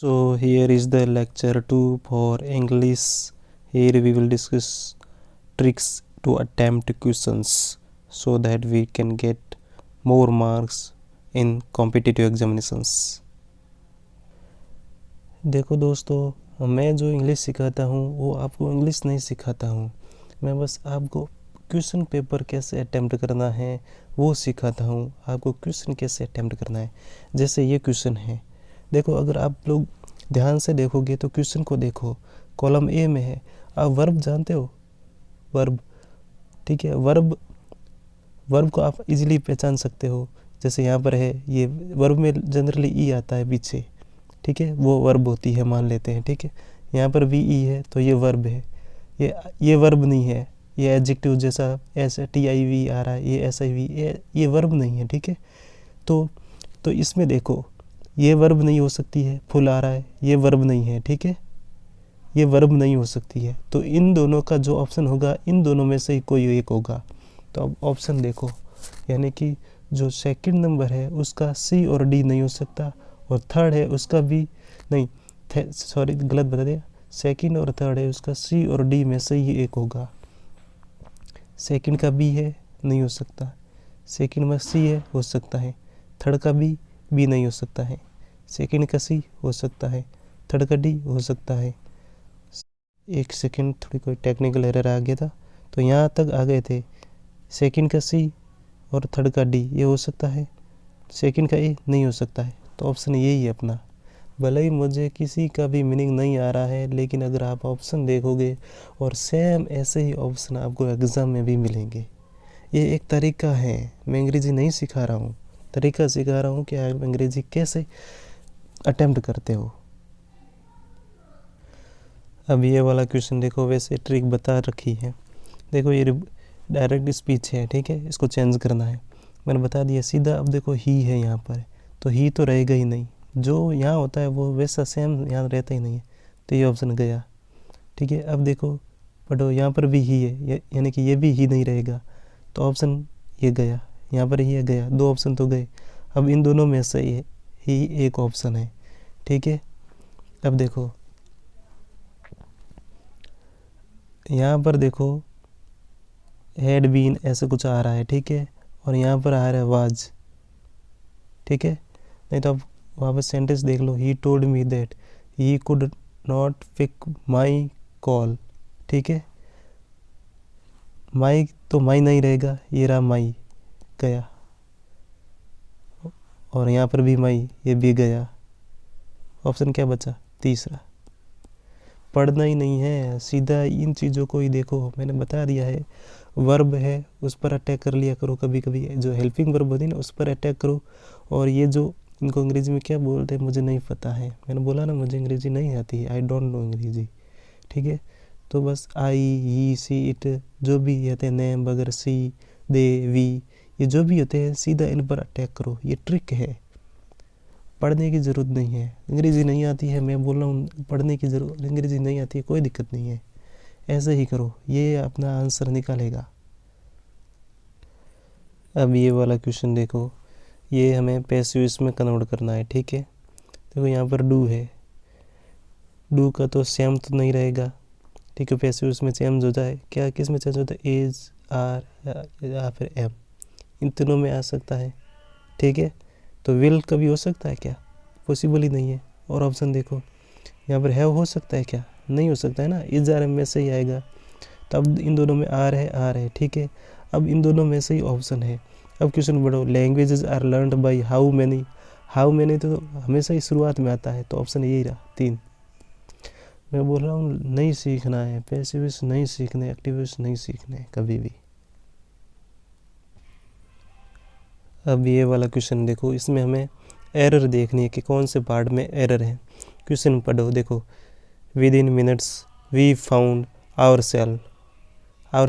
So here is the lecture 2 for English. Here we will discuss tricks to attempt questions so that we can get more marks in competitive examinations. देखो दोस्तों, मैं जो English सिखाता हूँ वो आपको English नहीं सिखाता हूँ। मैं बस आपको क्वेश्चन पेपर कैसे अटेम्प्ट करना है वो सिखाता हूँ। आपको क्वेश्चन कैसे अटेम्प्ट करना है। जैसे ये क्वेश्चन है, देखो अगर आप लोग ध्यान से देखोगे तो क्वेश्चन को देखो, कॉलम ए में है। आप वर्ब जानते हो, वर्ब, ठीक है। वर्ब को आप इजीली पहचान सकते हो। जैसे यहाँ पर है, ये वर्ब में जनरली ई आता है पीछे, ठीक है, वो वर्ब होती है, मान लेते हैं, ठीक है। यहाँ पर भी ई है तो ये वर्ब है। ये वर्ब नहीं है, ये एडजेक्टिव जैसा ऐसा TIV आ रहा है, ये SIV, ये वर्ब नहीं है, ठीक है। तो इसमें देखो, ये वर्ब नहीं हो सकती है, फुल आ रहा है, ये वर्ब नहीं है, ठीक है, ये वर्ब नहीं हो सकती है। तो इन दोनों का जो ऑप्शन होगा, इन दोनों में से ही कोई एक होगा। तो अब ऑप्शन देखो, यानी कि जो सेकंड नंबर है उसका C और D नहीं हो सकता, और थर्ड है उसका भी नहीं, सॉरी गलत बता दिया। सेकंड और थर्ड है उसका C और D में से ही एक होगा। सेकंड का B है, नहीं हो सकता। सेकंड में C है, हो सकता है। थर्ड का B नहीं हो सकता है। सेकंड का C हो सकता है, थर्ड का D हो सकता है। एक सेकंड, थोड़ी कोई टेक्निकल एरर आ गया था, तो यहाँ तक आ गए थे। सेकंड का C और थर्ड का D ये हो सकता है, सेकंड का A नहीं हो सकता है। तो ऑप्शन यही है अपना। भले ही मुझे किसी का भी मीनिंग नहीं आ रहा है, लेकिन अगर आप ऑप्शन देखोगे और सेम ऐसे ही ऑप्शन आपको एग्ज़ाम में भी मिलेंगे। ये एक तरीका है, मैं अंग्रेज़ी नहीं सिखा रहा हूँ, तरीका सिखा रहा हूँ कि आप अंग्रेज़ी कैसे अटेम्प्ट करते हो। अब ये वाला क्वेश्चन देखो, वैसे ट्रिक बता रखी है। देखो ये डायरेक्ट स्पीच है, ठीक है, इसको चेंज करना है, मैंने बता दिया सीधा। अब देखो ही है यहाँ पर, तो ही तो रहेगा ही नहीं, जो यहाँ होता है वो वैसा सेम यहाँ रहता ही नहीं है, तो ये ऑप्शन गया, ठीक है। अब देखो पढ़ो, यहाँ पर भी ही है, यानी कि ये भी ही नहीं रहेगा, तो ऑप्शन ये गया, यहाँ पर ही गया, दो ऑप्शन तो गए। अब इन दोनों में से ही एक ऑप्शन है, ठीक है। अब देखो यहाँ पर देखो, हैड बीन ऐसे कुछ आ रहा है, ठीक है, और यहाँ पर आ रहा है वाज, ठीक है। नहीं तो अब वापस सेंटेंस देख लो, he told me that he could not pick my call, ठीक है। माई तो माई नहीं रहेगा, ये रहा माई, गया, और यहाँ पर भी माई, ये भी गया। ऑप्शन क्या बचा, तीसरा। पढ़ना ही नहीं है, सीधा इन चीज़ों को ही देखो, मैंने बता दिया है। वर्ब है उस पर अटैक कर लिया करो, कभी कभी जो हेल्पिंग वर्ब होती है ना उस पर अटैक करो। और ये जो इनको अंग्रेज़ी में क्या बोलते हैं मुझे नहीं पता है, मैंने बोला ना मुझे अंग्रेज़ी नहीं आती है, आई डोंट नो अंग्रेज़ी, ठीक है। तो बस आई, ही, सी, इट जो भी कहते हैं, नेम वगैरह, सी, दे, वी, ये जो भी होते हैं सीधा इन पर अटैक करो। ये ट्रिक है, पढ़ने की ज़रूरत नहीं है। अंग्रेज़ी नहीं आती है, मैं बोल रहा हूँ पढ़ने की ज़रूरत, अंग्रेज़ी नहीं आती है, कोई दिक्कत नहीं है, ऐसे ही करो, ये अपना आंसर निकालेगा। अब ये वाला क्वेश्चन देखो, ये हमें पैसिव में कन्वर्ट करना है, ठीक है। देखो यहाँ पर डू है, डू का तो सेम तो नहीं रहेगा, ठीक है, पैसिव में चेंज हो जाए, क्या किस में चेंज होता है, इज, आर या फिर एम, इन तीनों में आ सकता है, ठीक है। तो विल कभी हो सकता है क्या, पॉसिबल ही नहीं है। और ऑप्शन देखो, यहाँ पर हैव हो सकता है क्या, नहीं हो सकता है ना, इज आर एम में से ही आएगा। तब इन दोनों में आर है, ठीक है। अब इन दोनों में से ही ऑप्शन है। अब क्वेश्चन बढ़ो, languages are learned by how many तो हमेशा ही शुरुआत में आता है, तो ऑप्शन यही रहा 3। मैं बोल रहा हूँ नहीं सीखना है, पैसिव्स नहीं सीखने, एक्टिव्स नहीं सीखने कभी भी। अब ये वाला क्वेश्चन देखो, इसमें हमें एरर देखनी है कि कौन से पार्ट में एरर है। क्वेश्चन पढ़ो, देखो, within minutes we found our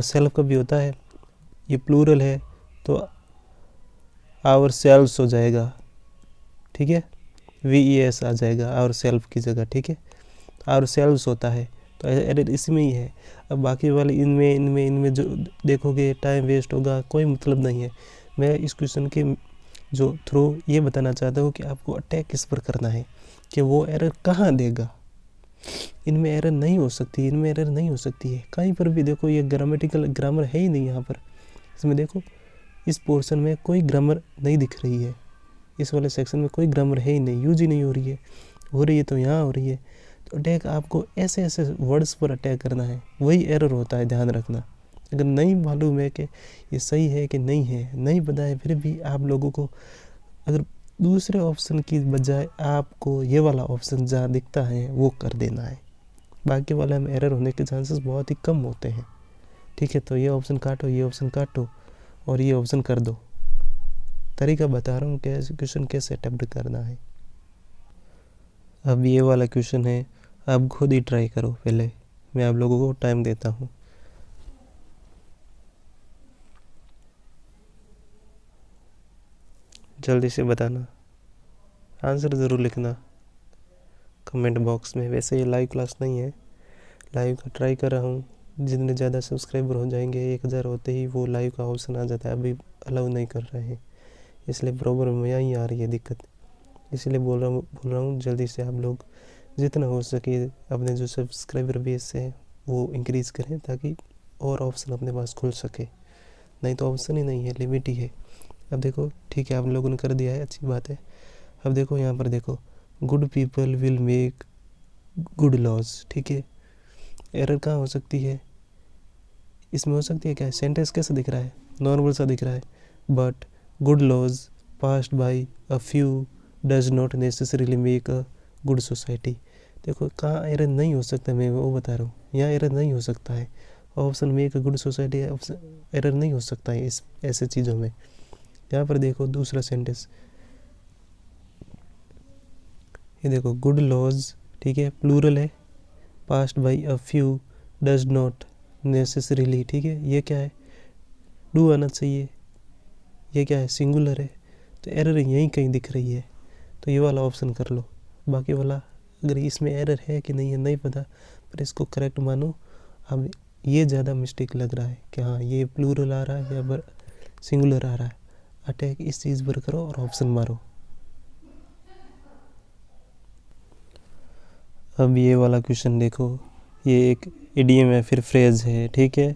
self कभी होता है, ये प्लूरल है तो आवर सेल्व्स हो जाएगा, ठीक है, VES आ जाएगा आवर सेल्फ की जगह, ठीक है। आवर सेल्व्स होता है तो एरर इसमें ही है। अब बाकी वाले इनमें जो देखोगे टाइम वेस्ट होगा, कोई मतलब नहीं है। मैं इस क्वेश्चन के जो थ्रू ये बताना चाहता हूँ कि आपको अटैक किस पर करना है। कि वो एरर कहाँ देगा। इनमें एरर नहीं हो सकती, इनमें एरर नहीं हो सकती है कहीं पर भी। देखो ये ग्रामर है ही नहीं यहाँ पर। इसमें देखो इस पोर्शन में कोई ग्रामर नहीं दिख रही है, इस वाले सेक्शन में कोई ग्रामर है ही नहीं, यूज ही नहीं हो रही है तो यहाँ हो रही है। तो अटैक आपको ऐसे ऐसे वर्ड्स पर अटैक करना है, वही एरर होता है, ध्यान रखना। अगर नहीं मालूम है कि ये सही है कि नहीं है, नहीं पता है, फिर भी आप लोगों को अगर दूसरे ऑप्शन की बजाय आपको ये वाला ऑप्शन जहाँ दिखता है वो कर देना है, बाकी वाले में एरर होने के चांसेस बहुत ही कम होते हैं। ठीक है, तो ये ऑप्शन काटो, ये ऑप्शन काटो और ये ऑप्शन कर दो। तरीका बता रहा हूँ कैसे क्वेश्चन कैसे अटेम्प्ट करना है। अब ये वाला क्वेश्चन है, आप खुद ही ट्राई करो, पहले मैं आप लोगों को टाइम देता हूँ। जल्दी से बताना, आंसर ज़रूर लिखना कमेंट बॉक्स में। वैसे ये लाइव क्लास नहीं है, लाइव का ट्राई कर रहा हूँ। जितने ज़्यादा सब्सक्राइबर हो जाएंगे 1000 होते ही वो लाइव का ऑप्शन आ जाता है, अभी अलाउ नहीं कर रहे हैं, इसलिए प्रॉब्लम यहीं आ रही है दिक्कत। इसलिए बोल रहा हूँ जल्दी से आप लोग जितना हो सके अपने जो सब्सक्राइबर बेस है वो इंक्रीज़ करें, ताकि और ऑप्शन अपने पास खुल सके। नहीं तो ऑप्शन ही नहीं है, लिमिट ही है। अब देखो ठीक है, आप लोगों ने कर दिया है, अच्छी बात है। अब देखो यहाँ पर देखो, good people will make good laws. ठीक है, एरर कहाँ हो सकती है, इसमें हो सकती है क्या, सेंटेंस कैसा दिख रहा है, नॉर्मल सा दिख रहा है, but good laws passed by a few does not necessarily make a good society. देखो कहाँ एरर नहीं हो सकता, मैं वो बता रहा हूँ, यहाँ एरर नहीं हो सकता है। Option make a good society error नहीं हो सकता है इस ऐसे चीज़ों में। यहाँ पर देखो दूसरा सेंटेंस, ये देखो गुड लॉज, ठीक है, प्लूरल है, passed by a few does not necessarily, ठीक है, ये क्या है, डू आना चाहिए, ये क्या है, सिंगुलर है, तो एरर यहीं कहीं दिख रही है, तो ये वाला ऑप्शन कर लो। बाकी वाला अगर इसमें एरर है कि नहीं है नहीं पता, पर इसको करेक्ट मानो। अब ये ज़्यादा मिस्टेक लग रहा है कि हाँ ये प्लूरल आ रहा है या सिंगुलर आ रहा है, अटैक इस चीज़ पर करो और ऑप्शन मारो। अब ये वाला क्वेश्चन देखो, ये एक इडियम है, फिर फ्रेज है। ठीक है,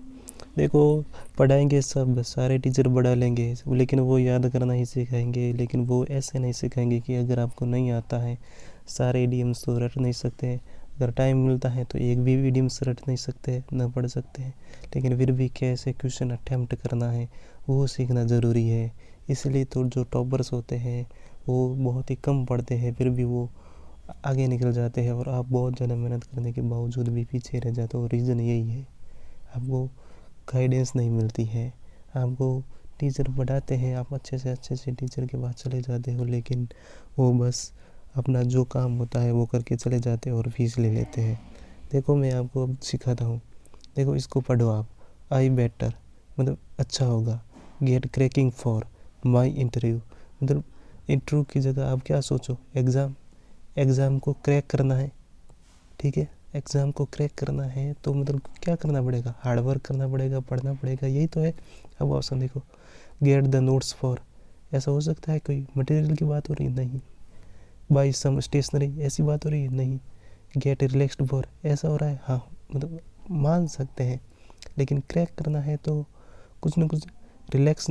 देखो पढ़ाएंगे सब सारे टीचर बढ़ा लेंगे, लेकिन वो याद करना ही सिखाएंगे, लेकिन वो ऐसे नहीं सिखाएंगे कि अगर आपको नहीं आता है सारे इडियम्स तो रट नहीं सकते हैं। अगर टाइम मिलता है तो एक भी इडियम्स रट नहीं सकते, ना पढ़ सकते हैं, लेकिन फिर भी कैसे क्वेश्चन अटैम्प्ट करना है वो सीखना ज़रूरी है। इसलिए तो जो टॉपर्स होते हैं वो बहुत ही कम पढ़ते हैं, फिर भी वो आगे निकल जाते हैं, और आप बहुत ज़्यादा मेहनत करने के बावजूद भी पीछे रह जाते हो। रीज़न यही है, आपको गाइडेंस नहीं मिलती है। आपको टीचर पढ़ाते हैं, आप अच्छे से टीचर के पास चले जाते हो, लेकिन वो बस अपना जो काम होता है वो करके चले जाते हैं और फीस ले लेते हैं। देखो मैं आपको अब सिखाता हूँ, देखो इसको पढ़ो आप, आई बेटर मतलब अच्छा होगा, get cracking for my interview मतलब इंटरव्यू की जगह आप क्या सोचो, एग्ज़ाम को क्रैक करना है। ठीक है, एग्ज़ाम को क्रैक करना है तो मतलब क्या करना पड़ेगा, हार्ड वर्क करना पड़ेगा, पढ़ना पड़ेगा, यही तो है। अब ऑप्शन देखो, गेट द नोट्स फॉर, ऐसा हो सकता है कोई मटेरियल की बात हो रही है, नहीं। बाई सम स्टेशनरी, ऐसी बात हो रही है, नहीं। गेट रिलैक्स्ड फॉर, ऐसा हो रहा है, हाँ मतलब मान सकते हैं, लेकिन क्रैक करना है तो कुछ ना कुछ रिलैक्स,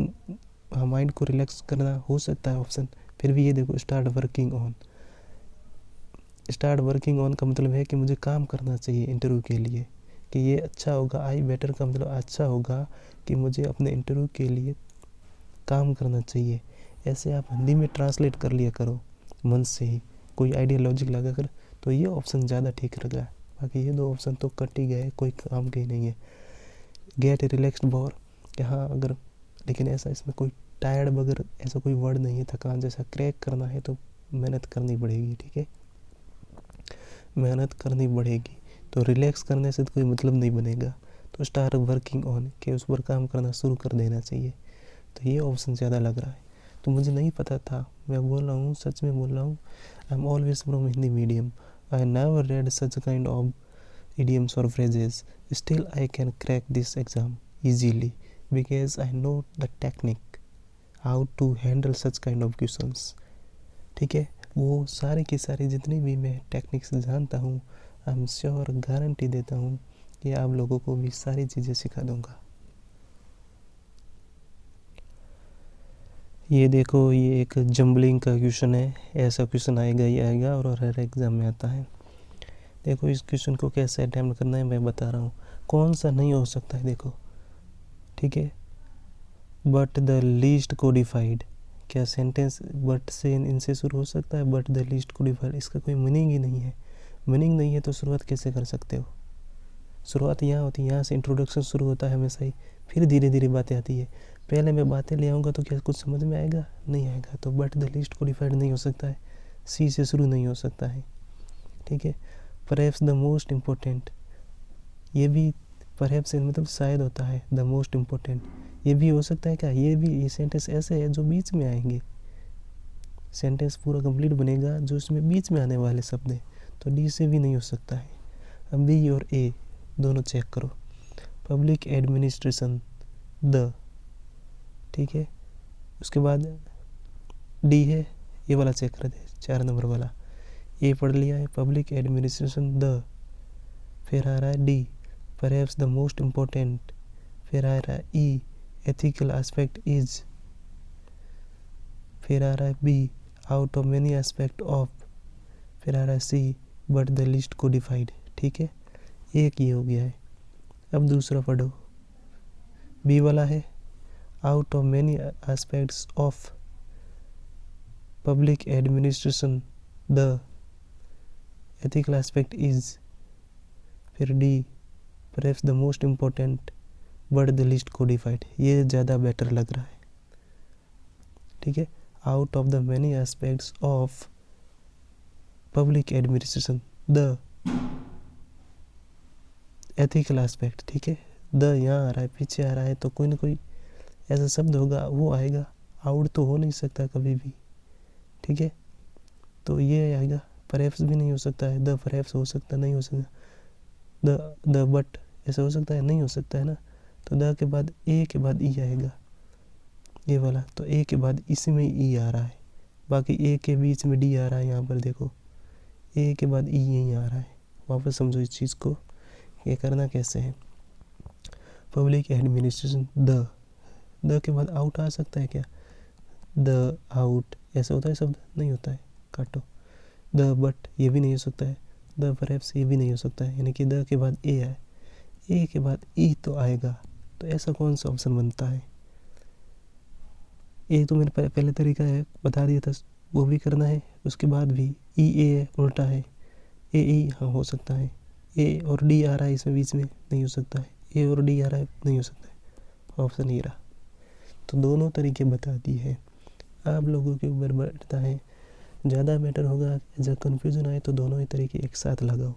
हाँ माइंड को रिलैक्स करना हो सकता है ऑप्शन। फिर भी ये देखो, स्टार्ट वर्किंग ऑन का मतलब है कि मुझे काम करना चाहिए इंटरव्यू के लिए, कि ये अच्छा होगा। आई बेटर का मतलब अच्छा होगा कि मुझे अपने इंटरव्यू के लिए काम करना चाहिए। ऐसे आप हिंदी में ट्रांसलेट कर लिया करो मन से ही, कोई आइडिया लॉजिक लगा कर, तो ये ऑप्शन ज़्यादा ठीक लग रहा है। बाकी ये दो ऑप्शन तो कट ही गए, कोई काम के ही नहीं है। गेट रिलैक्स्ड फॉर, यहाँ अगर, लेकिन ऐसा इसमें कोई टायर्ड वगैरह ऐसा कोई वर्ड नहीं है, थकान जैसा। क्रैक करना है तो मेहनत करनी पड़ेगी, ठीक है, मेहनत करनी पड़ेगी, तो रिलैक्स करने से तो कोई मतलब नहीं बनेगा। तो स्टार्ट वर्किंग ऑन, के उस पर काम करना शुरू कर देना चाहिए। तो ये ऑप्शन ज़्यादा लग रहा है, तो मुझे नहीं पता था, मैं बोल रहा हूँ, सच में बोल रहा हूँ। I am always from Hindi medium, I never red such kind of idioms or phrases, still I can crack this exam easily because I know the technique how to handle such kind of questions। ठीक है, वो सारे की सारी जितनी भी मैं techniques जानता हूँ, आई एम श्योर, गारंटी देता हूँ कि आप लोगों को भी सारी चीज़ें सिखा दूँगा। ये देखो, ये एक जम्बलिंग का क्वेश्चन है। ऐसा क्वेश्चन आएगा ही आएगा और हर एग्ज़ाम में आता है। देखो इस क्वेश्चन को कैसे अटैम्प्ट करना है मैं बता रहा हूँ। कौन सा नहीं हो सकता है देखो, ठीक है। बट द लीस्ट कोडिफाइड, क्या सेंटेंस बट से इनसे शुरू हो सकता है? बट द लीस्ट कोडिफाइड, इसका कोई मीनिंग ही नहीं है। मीनिंग नहीं है तो शुरुआत कैसे कर सकते हो? शुरुआत यहाँ होती है, यहाँ से इंट्रोडक्शन शुरू होता है हमेशा ही, फिर धीरे धीरे बातें आती है। पहले मैं बातें ले आऊँगा तो क्या कुछ समझ में आएगा? नहीं आएगा। तो बट द लीस्ट कोडिफाइड नहीं हो सकता है, सी से शुरू नहीं हो सकता है, ठीक है। परहैप्स द मोस्ट इम्पोर्टेंट, ये भी परहैप्स मतलब शायद होता है, द मोस्ट इम्पोर्टेंट ये भी हो सकता है क्या? ये भी, ये सेंटेंस ऐसे है जो बीच में आएंगे। सेंटेंस पूरा कंप्लीट बनेगा जो इसमें बीच में आने वाले शब्द हैं, तो डी से भी नहीं हो सकता है। अब बी और ए दोनों चेक करो। पब्लिक एडमिनिस्ट्रेशन, द, ठीक है। उसके बाद डी है, ये वाला चेक कर दे, 4 नंबर वाला। ए पढ़ लिया है, पब्लिक एडमिनिस्ट्रेशन द, फिर आ रहा है D, perhaps the most important, फिर आ रहा है ई, एथिकल एस्पेक्ट इज, फिर आ रहा है B, out of many aspect of, फिर आ रहा है C, but the list codified, ठीक है। एक ये हो गया है। अब दूसरा पढ़ो, बी वाला है, out of many aspects of public administration the ethical aspect is, फिर D, perhaps the most important but the list codified. ये ज़्यादा बेटर लग रहा है, ठीक है। Out of the many aspects of public administration the ethical aspect, ठीक है। द यहाँ आ रहा है, पीछे आ रहा है, तो कोई ना कोई ऐसा शब्द होगा वो आएगा। आउट तो हो नहीं सकता कभी भी, ठीक है। तो ये आएगा। परहैप्स भी नहीं हो सकता है, द परहैप्स हो सकता, नहीं हो सकता। द बट ऐसा हो सकता है, नहीं हो सकता है ना। तो द के बाद ए के बाद ई आएगा, ये वाला। तो ए के बाद इसमें ई आ रहा है, बाकी ए के बीच में डी आ रहा है। यहाँ पर देखो, ए के बाद ई यहीं आ रहा है। वापस समझो इस चीज़ को, ये करना कैसे है। पब्लिक एडमिनिस्ट्रेशन द के बाद आउट आ सकता है क्या? द आउट ऐसा होता है शब्द? नहीं होता है, काटो। द बट ये भी नहीं हो सकता है, द परहैप्स ये भी नहीं हो सकता है, यानी कि द के बाद ए आए, ए के बाद ई तो आएगा। तो ऐसा कौन सा ऑप्शन बनता है? ए तो मेरे पहले तरीका है, बता दिया था, वो भी करना है। उसके बाद भी ई ए उल्टा है, ए ई हाँ हो सकता है। ए और डी आ रहा है इसमें बीच में, नहीं हो सकता है। ए और डी आ रहा है, नहीं हो सकता है। ऑप्शन ये रहा। तो दोनों तरीके बता दिए हैं, आप लोगों के ऊपर बैठता है। ज़्यादा बेटर होगा, जब कन्फ्यूज़न आए तो दोनों ही तरीके एक साथ लगाओ।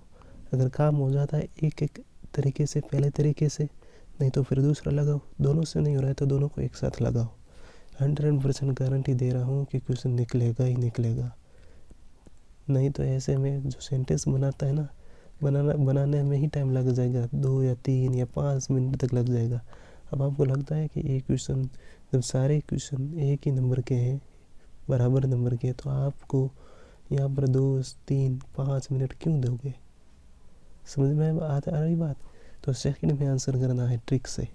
अगर काम हो जाता है एक एक तरीके से, पहले तरीके से, नहीं तो फिर दूसरा लगाओ। दोनों से नहीं हो रहा है तो दोनों को एक साथ लगाओ। 100% गारंटी दे रहा हूँ कि क्वेश्चन निकलेगा ही निकलेगा। नहीं तो ऐसे में जो सेंटेंस बनाता है ना, बनाने में ही टाइम लग जाएगा, 2 या 3 या 5 मिनट तक लग जाएगा। अब आपको लगता है कि एक क्वेश्चन, जब सारे क्वेश्चन एक ही नंबर के हैं, बराबर नंबर के, तो आपको यहाँ पर 2, 3, 5 मिनट क्यों दोगे? समझ में आ रही बात? तो सेकंड में आंसर करना है ट्रिक से।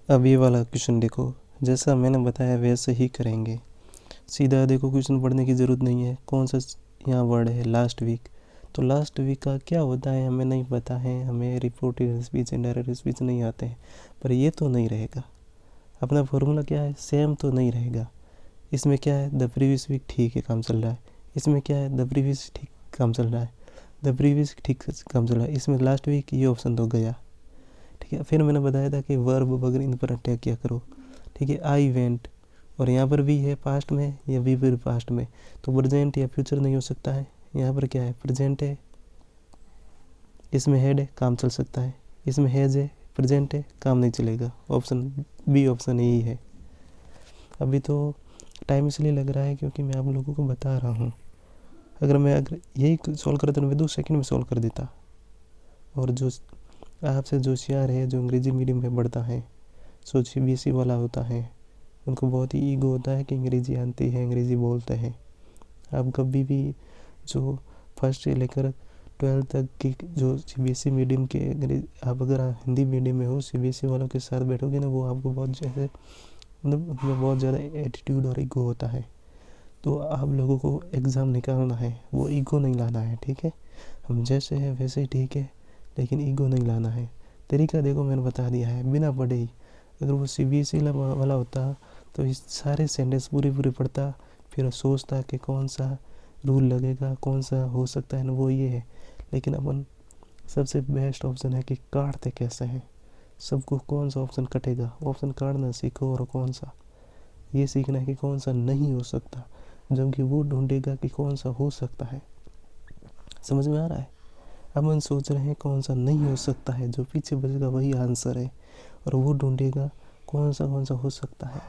अब ये वाला क्वेश्चन देखो, जैसा मैंने बताया वैसे ही करेंगे। सीधा देखो, क्वेश्चन पढ़ने की ज़रूरत नहीं है। कौन सा यहाँ वर्ड है? Last week. तो लास्ट वीक का क्या होता है हमें नहीं पता है, हमें रिपोर्टेड स्पीच, इनडायरेक्ट स्पीच नहीं आते हैं। पर ये तो नहीं रहेगा, अपना फॉर्मूला क्या है? सेम तो नहीं रहेगा। इसमें क्या है? द प्रीवियस वीक ठीक है, काम चल रहा है। इसमें क्या है? द प्रीवियस ठीक काम चल रहा है, द प्रीवियस ठीक काम चल रहा है। इसमें लास्ट वीक ये ऑप्शन तो गया, ठीक है। फिर मैंने बताया था कि वर्ब वगैरह इन पर अटैक किया करो, ठीक है। आई वेंट, और यहाँ पर वी है पास्ट में या वी विल पास्ट में, तो प्रेजेंट या फ्यूचर नहीं हो सकता है। यहाँ पर क्या है? प्रेजेंट है, इसमें हेड है, काम चल सकता है। इसमें हैज है, प्रेजेंट है, काम नहीं चलेगा। ऑप्शन बी ऑप्शन यही है। अभी तो टाइम इसलिए लग रहा है क्योंकि मैं आप लोगों को बता रहा हूँ। अगर यही सॉल्व करता तो मैं 2 सेकंड में सॉल्व कर देता। और जो आपसे जो होशियार है, जो अंग्रेजी मीडियम में पढ़ता है, जो CBSE वाला होता है, उनको बहुत ही ईगो होता है कि अंग्रेज़ी आती है, अंग्रेज़ी बोलते हैं। आप कभी भी जो फर्स्ट से लेकर 12th तक की जो सीबीएसई मीडियम के आप अगर हिंदी मीडियम में हो, सीबीएसई वालों के साथ बैठोगे ना, वो आपको बहुत जैसे मतलब उनमें बहुत ज़्यादा एटीट्यूड और ईगो होता है। तो आप लोगों को एग्ज़ाम निकालना है, वो ईगो नहीं लाना है, ठीक है। हम जैसे हैं वैसे ही ठीक है, लेकिन ईगो नहीं लाना है। तरीका देखो मैंने बता दिया है, बिना पढ़े ही। अगर वो सीबीएसई वाला होता तो इस सारे सेंटेंस पूरे पढ़ता, फिर सोचता कि कौन सा रूल लगेगा, कौन सा हो सकता है ना, वो ये है। लेकिन अपन सबसे बेस्ट ऑप्शन है कि काटते कैसे हैं, सबको कौन सा ऑप्शन कटेगा, ऑप्शन काटना सीखो। और कौन सा ये सीखना है कि कौन सा नहीं हो सकता, जबकि वो ढूंढेगा कि कौन सा हो सकता है। समझ में आ रहा है? अब हम सोच रहे हैं कौन सा नहीं हो सकता है, जो पीछे बचेगा वही आंसर है, और वो ढूंढेगा कौन सा हो सकता है।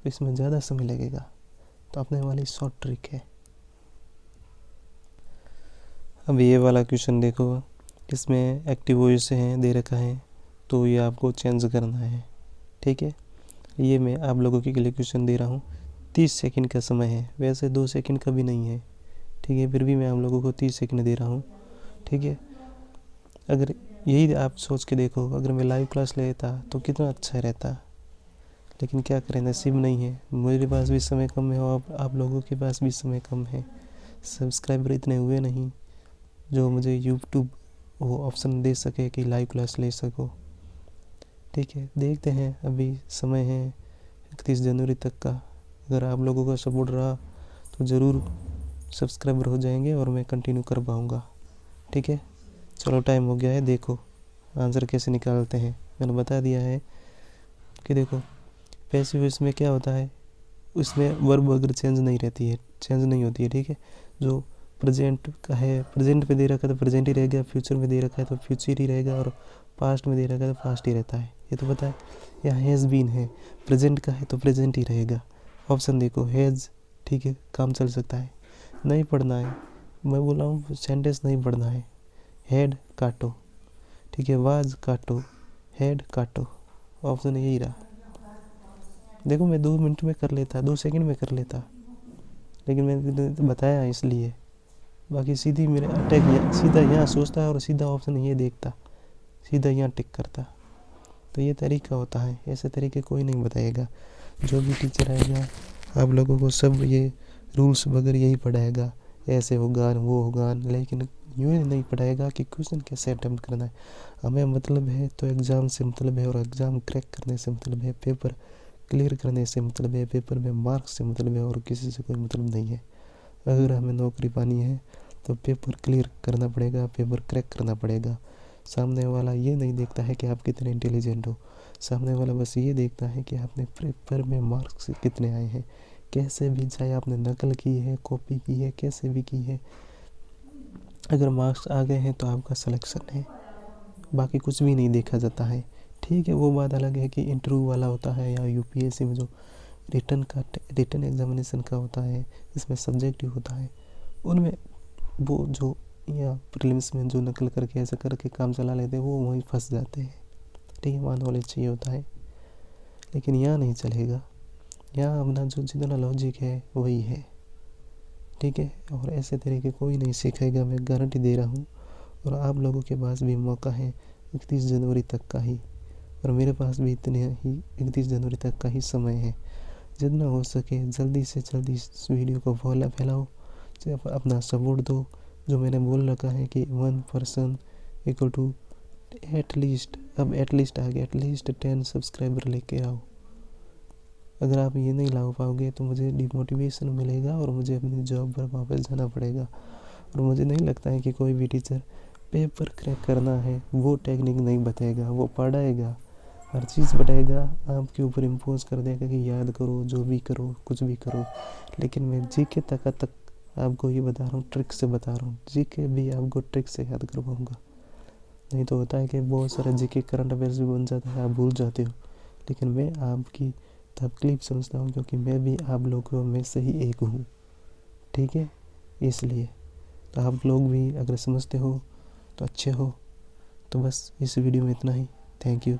तो इसमें ज़्यादा समय लगेगा। तो अपने वाली शॉर्ट ट्रिक है। अब ये वाला क्वेश्चन देखो, इसमें एक्टिव वॉइस है दे रखा है, तो ये आपको चेंज करना है, ठीक है। ये मैं आप लोगों के लिए क्वेश्चन दे रहा हूँ। 30 सेकंड का समय है, वैसे 2 सेकंड का भी नहीं है, ठीक है, फिर भी मैं आप लोगों को 30 सेकंड दे रहा हूँ, ठीक है। अगर यही आप सोच के देखो, अगर मैं लाइव क्लास लेता तो कितना अच्छा रहता, लेकिन क्या करें, नसीब नहीं है। मेरे पास भी समय कम है और आप लोगों के पास भी समय कम है। सब्सक्राइबर इतने हुए नहीं जो मुझे यूट्यूब वो ऑप्शन दे सके कि लाइव क्लास ले सको, ठीक है। देखते हैं, अभी समय है 31 जनवरी तक का। अगर आप लोगों का सपोर्ट रहा तो ज़रूर सब्सक्राइबर हो जाएंगे और मैं कंटिन्यू कर पाऊँगा, ठीक है। चलो टाइम हो गया है, देखो आंसर कैसे निकालते हैं। मैंने बता दिया है कि देखो पैसिव वॉइस में क्या होता है, उसमें वर्ब अगर चेंज नहीं रहती है, चेंज नहीं होती है, ठीक है। जो प्रेजेंट का है, प्रेजेंट पे दे रखा है तो प्रेजेंट ही रहेगा, फ्यूचर में दे रखा है तो फ्यूचर ही रहेगा, और पास्ट में दे रखा है तो पास्ट ही रहता है, ये तो पता है। यहाँ हैज़ बीन है, प्रेजेंट का है तो प्रेजेंट ही रहेगा। ऑप्शन देखो, हैज़, ठीक है, काम चल सकता है। नहीं पढ़ना है, मैं बोल रहा हूँ सेंटेंस नहीं पढ़ना है। हेड काटो, ठीक है, वाज काटो, हेड काटो, ऑप्शन यही रहा। देखो मैं 2 मिनट में कर लेता, 2 सेकंड में कर लेता, लेकिन मैंने बताया इसलिए। बाकी सीधी मेरे अटैक सीधा यहाँ सोचता है और सीधा ऑप्शन ये देखता, सीधा यहाँ टिक करता। तो ये तरीका होता है, ऐसे तरीके कोई नहीं बताएगा। जो भी टीचर आएगा आप लोगों को सब ये रूल्स वगैरह यही पढ़ाएगा, ऐसे होगा वो होगा, लेकिन यूँ नहीं पढ़ाएगा कि क्वेश्चन कैसे अटेम्प्ट करना है। हमें मतलब है तो एग्ज़ाम से मतलब है, और एग्ज़ाम क्रैक करने से मतलब है, पेपर क्लियर करने से मतलब है, पेपर में मार्क्स से मतलब है, और किसी से कोई मतलब नहीं है। अगर हमें नौकरी पानी है तो पेपर क्लियर करना पड़ेगा, पेपर क्रैक करना पड़ेगा। सामने वाला ये नहीं देखता है कि आप कितने इंटेलिजेंट हो, सामने वाला बस ये देखता है कि आपने पेपर में मार्क्स कितने आए हैं। कैसे भी, चाहे आपने नकल की है, कॉपी की है, कैसे भी की है, अगर मार्क्स आ गए हैं तो आपका सिलेक्शन है, बाकी कुछ भी नहीं देखा जाता है, ठीक है। वो बात अलग है कि इंटरव्यू वाला होता है, या यूपीएससी में जो रिटन एग्जामिनेशन का होता है, इसमें सब्जेक्टिव होता है, उनमें वो जो या प्रीलिम्स में जो नकल करके ऐसा करके काम चला लेते हैं वो वहीं फंस जाते हैं, ठीक है, वहाँ नॉलेज चाहिए होता है। लेकिन यहाँ नहीं चलेगा, यहाँ अपना जो जितना लॉजिक है वही है, ठीक है। और ऐसे तरीके कोई नहीं सीखेगा, मैं गारंटी दे रहा हूँ। और आप लोगों के पास भी मौका है 31 जनवरी तक का ही, और मेरे पास भी इतने ही 31 जनवरी तक का ही समय है। जितना हो सके जल्दी से जल्दी इस वीडियो को फैलाओ, अपना सपोर्ट दो। जो मैंने बोल रखा है कि 1 पर्सन इक्वल टू एटलीस्ट, अब एटलीस्ट आ गया, एटलीस्ट 10 सब्सक्राइबर लेके आओ। अगर आप ये नहीं ला पाओगे तो मुझे डिमोटिवेशन मिलेगा और मुझे अपनी जॉब पर वापस जाना पड़ेगा। और मुझे नहीं लगता है कि कोई भी टीचर पेपर क्रैक करना है वो टेक्निक नहीं बताएगा, वो पढ़ाएगा, हर चीज़ बताएगा, आपके ऊपर इम्पोज कर देगा कि याद करो, जो भी करो, कुछ भी करो। लेकिन मैं जीके तक आपको ये बता रहा हूँ, ट्रिक से बता रहा हूँ, जीके भी आपको ट्रिक से याद करवाऊँगा। नहीं तो होता है कि बहुत सारा जीके करंट अफेयर्स भी बन जाता है, आप भूल जाते हो। लेकिन मैं आपकी तकलीफ समझता हूँ, क्योंकि मैं भी आप लोगों में से ही एक हूँ, ठीक है। इसलिए तो आप लोग भी अगर समझते हो तो अच्छे हो। तो बस इस वीडियो में इतना ही। Thank you.